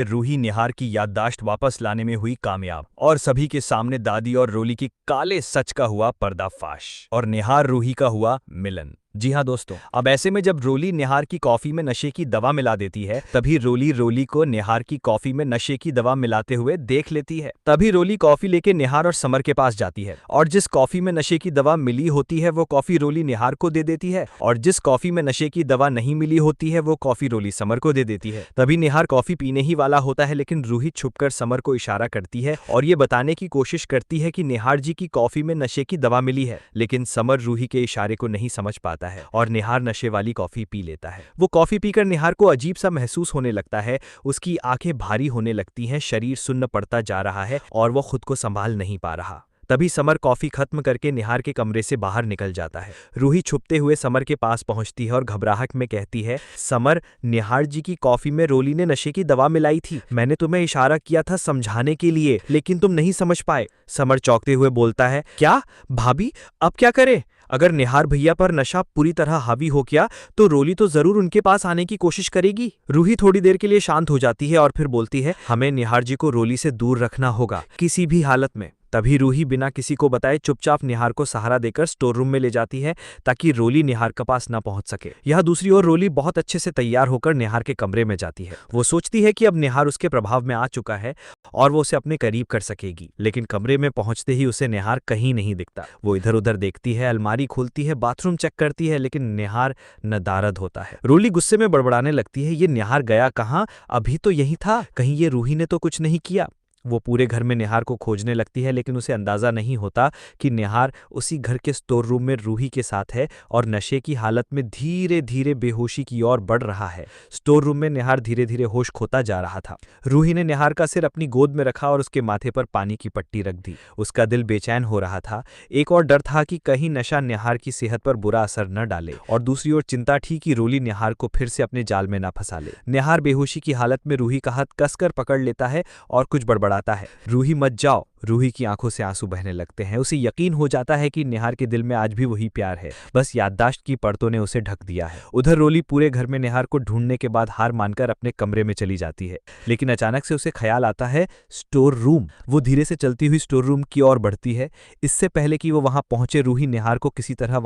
रूही निहार की याददाश्त वापस लाने में हुई कामयाब और सभी के सामने दादी और रोली की काले सच का हुआ पर्दाफाश और निहार रूही का हुआ मिलन। जी हाँ दोस्तों, अब ऐसे में जब रोली निहार की कॉफी में नशे की दवा मिला देती है तभी रोली को निहार की कॉफी में नशे की दवा मिलाते हुए देख लेती है। तभी रोली कॉफी लेके निहार और समर के पास जाती है और जिस कॉफी में नशे की दवा मिली होती है वो कॉफी रोली निहार को दे देती है और जिस कॉफी में नशे की दवा नहीं मिली होती है वो कॉफी रोली समर को दे देती है। तभी निहार कॉफी पीने ही वाला होता है लेकिन रूही छुपकर समर को इशारा करती है और ये बताने की कोशिश करती है कि निहार जी की कॉफी में नशे की दवा मिली है, लेकिन समर रूही के इशारे को नहीं समझ पाता है और निहार नशे वाली कॉफी पी लेता है। वो कॉफी पीकर निहार को अजीब सा महसूस होने लगता है, उसकी आंखें भारी होने लगती हैं, शरीर सुन्न पड़ता जा रहा है और वो खुद को संभाल नहीं पा रहा। तभी समर कॉफी खत्म करके निहार के कमरे से बाहर निकल जाता है। रूही छुपते हुए समर के पास पहुंचती है और घबराहट में कहती है, समर, निहार जी की कॉफी में रोली ने नशे की दवा मिलाई थी। मैंने तुम्हें इशारा किया था समझाने के लिए, लेकिन तुम नहीं समझ पाए। समर चौंकते हुए बोलता है, क्या भाभी, अब क्या करें? अगर निहार भैया पर नशा पूरी तरह हावी हो गया तो रोली तो जरूर उनके पास आने की कोशिश करेगी। रूही थोड़ी देर के लिए शांत हो जाती है और फिर बोलती है, हमें निहार जी को रोली से दूर रखना होगा किसी भी हालत में। तभी रूही बिना किसी को बताए चुपचाप निहार को सहारा देकर स्टोर रूम में ले जाती है ताकि रोली निहार के पास न पहुंच सके। यह दूसरी ओर रोली बहुत अच्छे से तैयार होकर निहार के कमरे में जाती है। वो सोचती है कि अब निहार उसके प्रभाव में आ चुका है और वो उसे अपने करीब कर सकेगी, लेकिन कमरे में पहुंचते ही उसे निहार कहीं नहीं दिखता। वो इधर उधर देखती है, अलमारी खोलती है, बाथरूम चेक करती है, लेकिन निहार नदारद होता है। रोली गुस्से में बड़बड़ाने लगती है, ये निहार गया कहाँ? अभी तो यही था, कहीं ये रूही ने तो कुछ नहीं किया। वो पूरे घर में निहार को खोजने लगती है लेकिन उसे अंदाजा नहीं होता कि निहार उसी घर के स्टोर रूम में रूही के साथ है और नशे की हालत में धीरे धीरे बेहोशी की ओर बढ़ रहा है। स्टोर रूम में निहार धीरे धीरे होश खोता जा रहा था। रूही ने निहार का सिर अपनी गोद में रखा और उसके माथे पर पानी की पट्टी रख दी। उसका दिल बेचैन हो रहा था। एक और डर था कि कहीं नशा निहार की सेहत पर बुरा असर न डाले और दूसरी ओर चिंता थी कि रोली निहार को फिर से अपने जाल में न फंसा ले। निहार बेहोशी की हालत में रूही का हाथ कसकर पकड़ लेता है और कुछ बड़बड़ाता है, रूही मत जाओ। रूही की आंखों से आंसू बहने लगते हैं। उसे यकीन हो जाता है कि निहार के दिल में आज भी वही प्यार है, बस याददाश्त की परतों ने उसे ढक दिया है। उधर रोली पूरे घर में निहार को ढूंढने के बाद हार मानकर अपने कमरे में चली जाती है, लेकिन अचानक से उसे ख्याल आता है स्टोर रूम। वो धीरे से चलती हुई स्टोर रूम की ओर बढ़ती है। इससे पहले कि वो वहां पहुंचे रूही निहार को किसी तरह